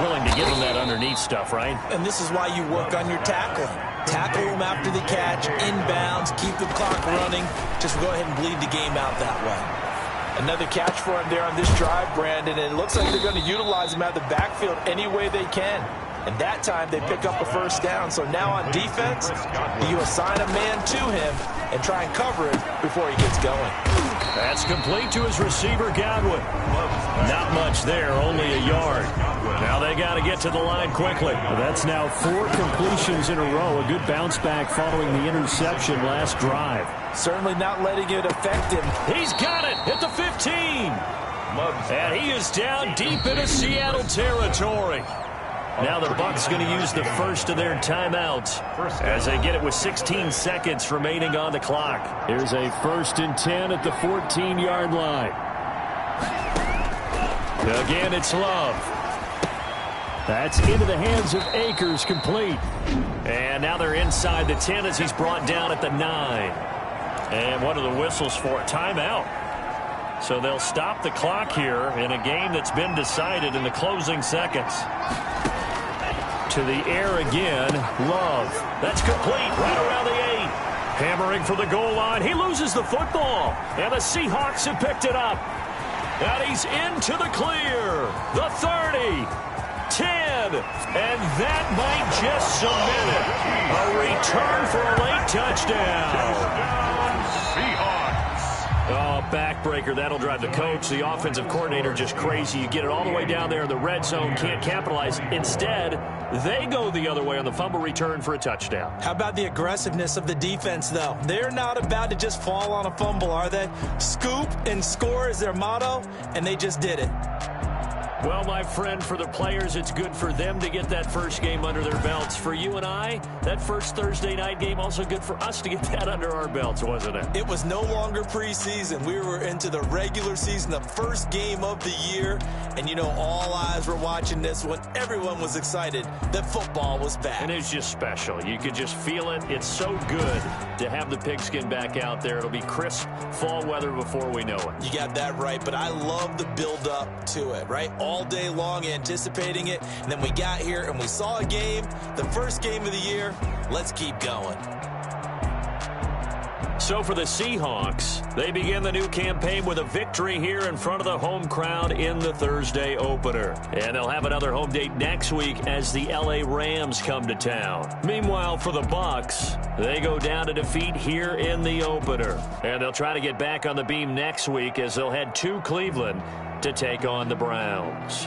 Willing to give him that underneath stuff, right? And this is why you work on your tackling. Tackle him after the catch, inbounds, keep the clock running. Just go ahead and bleed the game out that way. Another catch for him there on this drive, Brandon, and it looks like they're going to utilize him out of the backfield any way they can. And that time they pick up a first down. So now on defense, you assign a man to him and try and cover it before he gets going. That's complete to his receiver, Godwin. Not much there, only a yard. Now they got to get to the line quickly. That's now 4 completions in a row. A good bounce back following the interception last drive. Certainly not letting it affect him. He's got it at the 15. And he is down deep into Seattle territory. Now the Bucs going to use the first of their timeouts as they get it with 16 seconds remaining on the clock. Here's a 1st and 10 at the 14-yard line. Again, it's Love. That's into the hands of Akers, complete. And now they're inside the 10 as he's brought down at the 9. And what are the whistles for? Timeout. So they'll stop the clock here in a game that's been decided in the closing seconds. To the air again, Love. That's complete right around the 8. Hammering for the goal line. He loses the football. And the Seahawks have picked it up. And he's into the clear. The 30. 10. And that might just submit it. A return for a late touchdown. Oh, backbreaker. That'll drive the coach, the offensive coordinator, just crazy. You get it all the way down there in the red zone, can't capitalize. Instead, they go the other way on the fumble return for a touchdown. How about the aggressiveness of the defense, though? They're not about to just fall on a fumble, are they? Scoop and score is their motto, and they just did it. Well, my friend, for the players, it's good for them to get that first game under their belts. For you and I, that first Thursday night game, also good for us to get that under our belts, wasn't it? It was no longer preseason. We were into the regular season, the first game of the year. And, you know, all eyes were watching this one. Everyone was excited that football was back. And it's just special. You could just feel it. It's so good to have the pigskin back out there. It'll be crisp fall weather before we know it. You got that right, but I love the build-up to it, right? All day long anticipating it, and then we got here and we saw a game, the first game of the year. Let's keep going. So for the Seahawks, they begin the new campaign with a victory here in front of the home crowd in the Thursday opener. And they'll have another home date next week as the LA Rams come to town. Meanwhile, for the Bucs, they go down to defeat here in the opener. And they'll try to get back on the beam next week as they'll head to Cleveland to take on the Browns.